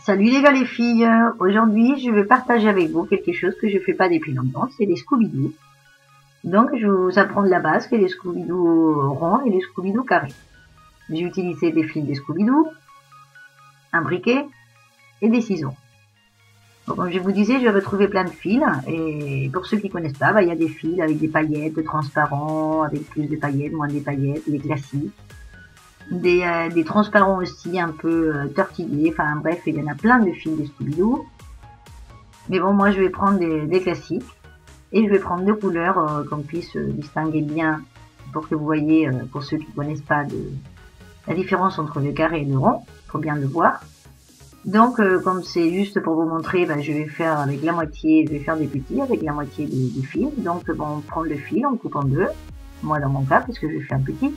Salut les gars les filles, aujourd'hui je vais partager avec vous quelque chose que je fais pas depuis longtemps, c'est les Scooby-Doo. Donc je vais vous apprendre la base, qui est les Scooby-Doo ronds et les Scooby-Doo carrés. J'ai utilisé des fils des Scooby-Doo, un briquet et des ciseaux. Donc, comme je vous disais, j'ai retrouvé plein de fils, et pour ceux qui connaissent pas, il y a des fils avec des paillettes, transparents, avec plus de paillettes, moins de paillettes, les classiques. Des transparents aussi un peu tortillés, enfin bref, il y en a plein de fils des Scooby-Doo. Mais bon, moi je vais prendre des classiques et je vais prendre deux couleurs qu'on puisse distinguer bien pour que vous voyez, pour ceux qui ne connaissent pas, la différence entre le carré et le rond, pour bien le voir. Donc comme c'est juste pour vous montrer, je vais faire avec la moitié, je vais faire des petits avec la moitié du fil. Donc bon, on prend le fil, on coupe en deux, moi dans mon cas, parce que je fais un petit.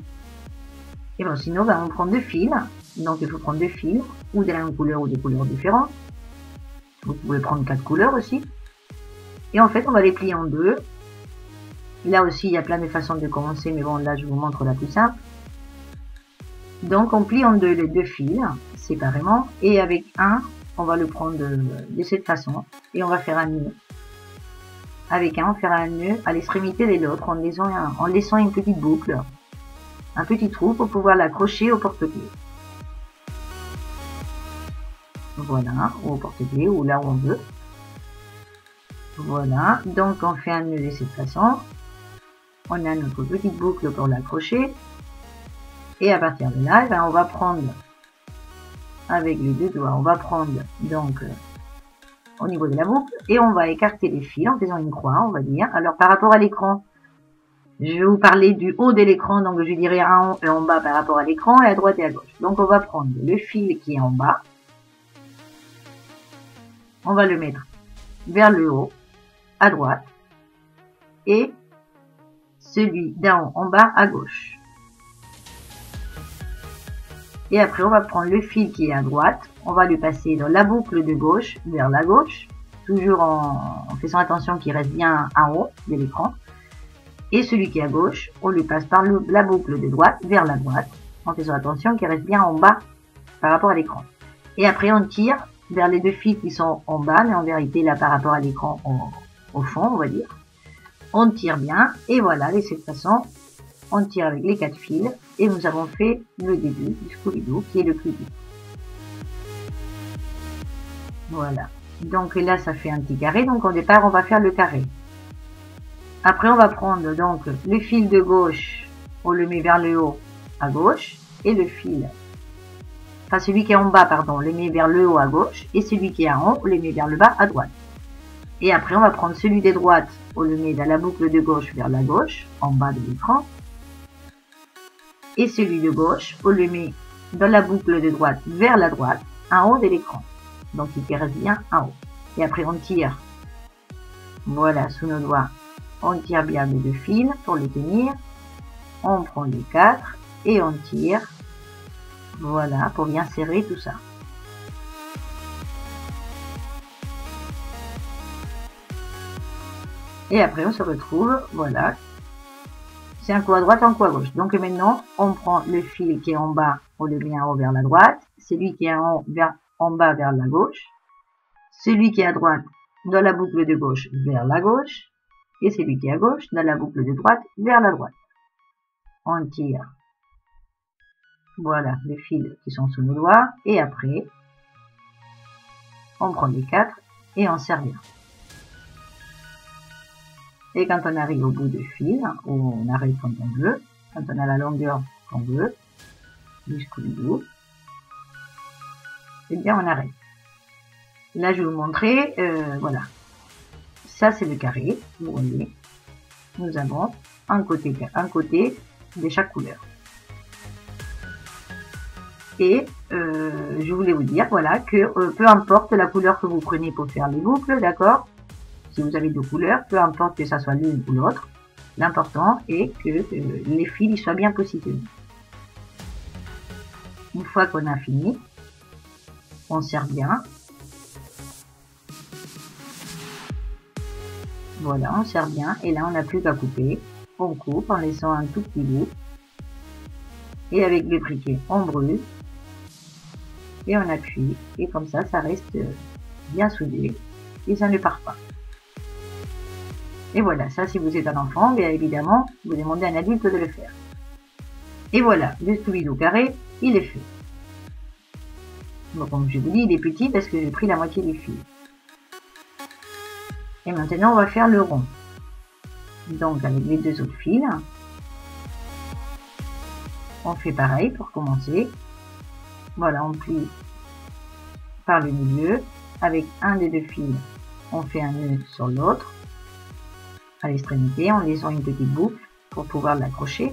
Et bon, sinon, on prend deux fils. Donc, il faut prendre deux fils, ou de la même couleur ou des couleurs différentes. Vous pouvez prendre 4 couleurs aussi. Et en fait, on va les plier en deux. Là aussi, il y a plein de façons de commencer, mais bon, là, je vous montre la plus simple. Donc, on plie en deux les deux fils, séparément. Et avec un, on va le prendre de cette façon. Et on va faire un nœud. Avec un, on fera un nœud à l'extrémité de l'autre, en laissant une petite boucle. Un petit trou pour pouvoir l'accrocher au porte-clés. Voilà, ou au porte-clés, ou là où on veut. Voilà, donc on fait un nœud de cette façon. On a notre petite boucle pour l'accrocher. Et à partir de là, on va prendre, avec les deux doigts, on va prendre donc au niveau de la boucle, et on va écarter les fils en faisant une croix, on va dire. Alors par rapport à l'écran, je vais vous parler du haut de l'écran, donc je dirais en haut et en bas par rapport à l'écran, et à droite et à gauche. Donc on va prendre le fil qui est en bas, on va le mettre vers le haut, à droite, et celui d'en haut en bas à gauche. Et après on va prendre le fil qui est à droite, on va le passer dans la boucle de gauche vers la gauche, toujours en faisant attention qu'il reste bien en haut de l'écran. Et celui qui est à gauche, on le passe par la boucle de droite vers la droite, en faisant attention qu'il reste bien en bas par rapport à l'écran. Et après, on tire vers les deux fils qui sont en bas, mais en vérité, là, par rapport à l'écran, au fond, on va dire. On tire bien, et voilà, de cette façon, on tire avec les 4 fils, et nous avons fait le début du Scooby-Doo, qui est le plus dur. Voilà. Donc là, ça fait un petit carré, donc au départ, on va faire le carré. Après, on va prendre donc le fil de gauche, on le met vers le haut à gauche, et le fil, enfin celui qui est en bas, pardon, on le met vers le haut à gauche, et celui qui est en haut, on le met vers le bas à droite. Et après, on va prendre celui de droite, on le met dans la boucle de gauche vers la gauche, en bas de l'écran, et celui de gauche, on le met dans la boucle de droite vers la droite, en haut de l'écran. Donc, il reste bien en haut. Et après, on tire, voilà, sous nos doigts. On tire bien les deux fils pour les tenir. On prend les 4 et on tire. Voilà, pour bien serrer tout ça. Et après, on se retrouve, voilà. C'est un coup à droite, un coup à gauche. Donc maintenant, on prend le fil qui est en bas, on le met en haut vers la droite. Celui qui est en bas vers la gauche. Celui qui est à droite, dans la boucle de gauche, vers la gauche. Et celui qui est à gauche, dans la boucle de droite, vers la droite. On tire, voilà, les fils qui sont sous nos doigts, et après, on prend les 4 et on serre bien. Et quand on arrive au bout du fil, où on arrête quand on veut, quand on a la longueur qu'on veut, jusqu'au bout, et bien on arrête. Là, je vais vous montrer, voilà. Ça, c'est le carré, vous voyez. Nous avons un côté de chaque couleur. Et je voulais vous dire, voilà, que peu importe la couleur que vous prenez pour faire les boucles, d'accord? Si vous avez deux couleurs, peu importe que ça soit l'une ou l'autre, l'important est que les fils soient bien positionnés. Une fois qu'on a fini, on serre bien. Voilà, on serre bien et là on n'a plus qu'à couper. On coupe en laissant un tout petit bout. Et avec le briquet, on brûle. Et on appuie. Et comme ça reste bien soudé. Et ça ne part pas. Et voilà, ça si vous êtes un enfant, bien évidemment, vous demandez à un adulte de le faire. Et voilà, le Scooby-Doo carré, il est fait. Bon, comme je vous dis, il est petit parce que j'ai pris la moitié du fil. Et maintenant, on va faire le rond. Donc, avec les deux autres fils, on fait pareil pour commencer. Voilà, on plie par le milieu. Avec un des deux fils, on fait un nœud sur l'autre. À l'extrémité, en laissant une petite boucle pour pouvoir l'accrocher.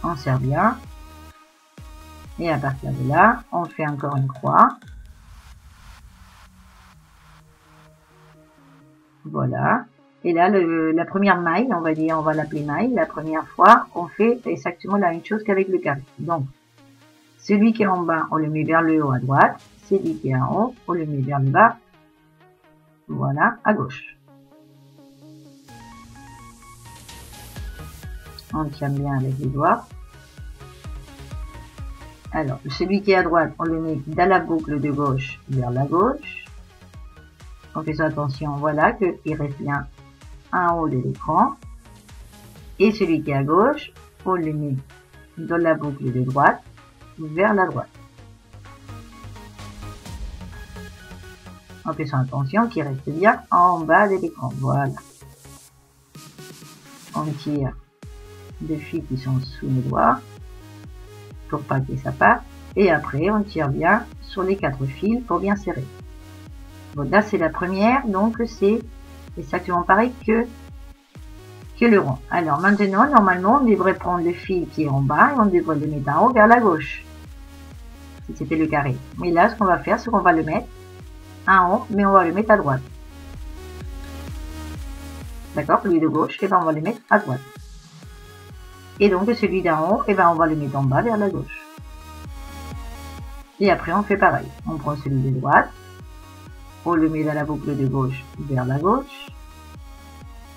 On serre bien. Et à partir de là, on fait encore une croix. Voilà. Et là, la première maille, on va dire, on va l'appeler maille. La première fois, on fait exactement la même chose qu'avec le carré. Donc, celui qui est en bas, on le met vers le haut à droite. Celui qui est en haut, on le met vers le bas. Voilà, à gauche. On tient bien avec les doigts. Alors, celui qui est à droite, on le met dans la boucle de gauche vers la gauche. En faisant attention, voilà, qu'il reste bien en haut de l'écran. Et celui qui est à gauche, on le met dans la boucle de droite vers la droite. En faisant attention qu'il reste bien en bas de l'écran. Voilà. On tire deux fils qui sont sous les doigts pour pas que ça parte. Et après, on tire bien sur les 4 fils pour bien serrer. Bon, là, c'est la première, donc c'est exactement pareil que le rond. Alors maintenant, normalement, on devrait prendre le fil qui est en bas et on devrait le mettre en haut vers la gauche. Si c'était le carré. Mais là, ce qu'on va faire, c'est qu'on va le mettre en haut, mais on va le mettre à droite. D'accord? Celui de gauche, et ben on va le mettre à droite. Et donc celui d'en haut, et ben on va le mettre en bas vers la gauche. Et après, on fait pareil. On prend celui de droite, on le met dans la boucle de gauche vers la gauche.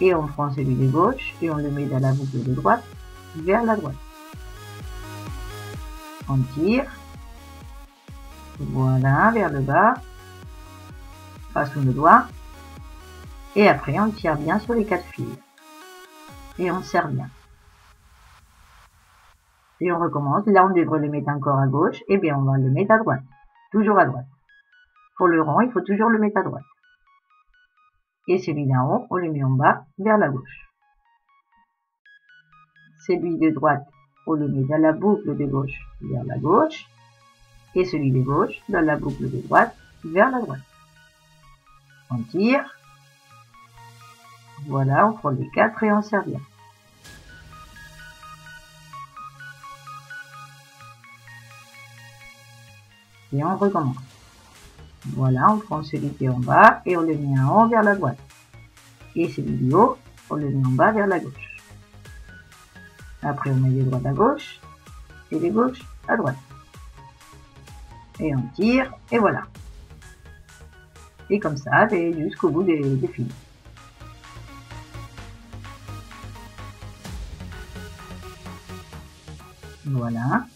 Et on prend celui de gauche et on le met dans la boucle de droite vers la droite. On tire. Voilà, vers le bas. Pas sous le doigt. Et après, on tire bien sur les 4 fils. Et on serre bien. Et on recommence. Là, on devrait le mettre encore à gauche. Et bien, on va le mettre à droite. Toujours à droite. Pour le rond, il faut toujours le mettre à droite. Et celui d'en haut, on le met en bas vers la gauche. Celui de droite, on le met dans la boucle de gauche vers la gauche. Et celui de gauche dans la boucle de droite vers la droite. On tire. Voilà, on prend les 4 et on serre bien. Et on recommence. Voilà, on prend celui qui est en bas et on le met en haut vers la droite. Et celui du haut, on le met en bas vers la gauche. Après, on met les droites à gauche et les gauches à droite. Et on tire, et voilà. Et comme ça, jusqu'au bout des fils. Voilà.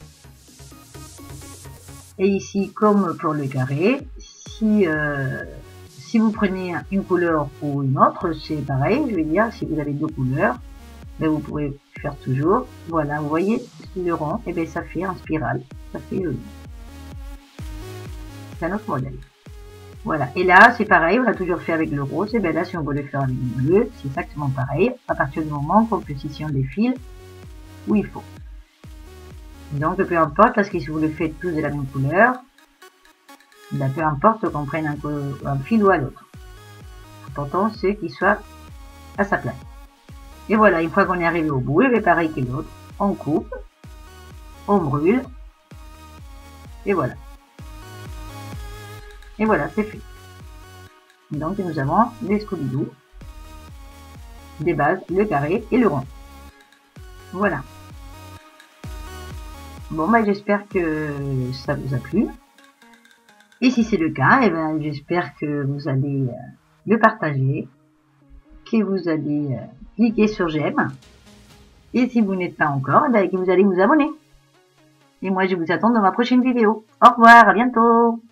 Et ici, comme pour le carré, si vous prenez une couleur ou une autre, c'est pareil, je veux dire, si vous avez 2 couleurs, ben vous pouvez faire toujours. Voilà, vous voyez, le rond, et bien ça fait en spirale, ça fait joli. C'est un autre modèle. Voilà, et là, c'est pareil, on a toujours fait avec le rose, et bien là, si on veut le faire avec le bleu, c'est exactement pareil, à partir du moment qu'on positionne les fils où il faut. Donc, peu importe, parce que si vous le faites tous de la même couleur, ben, peu importe qu'on prenne un fil ou à l'autre. L'important, c'est qu'il soit à sa place. Et voilà, une fois qu'on est arrivé au bout, et pareil que l'autre, on coupe, on brûle, et voilà. Et voilà, c'est fait. Donc, nous avons les Scooby-Doo, des bases, le carré et le rond. Voilà. Bon, ben, j'espère que ça vous a plu. Et si c'est le cas, eh ben, j'espère que vous allez le partager, que cliquez sur j'aime. Et si vous n'êtes pas encore, eh ben, vous allez vous abonner. Et moi, je vous attends dans ma prochaine vidéo. Au revoir, à bientôt.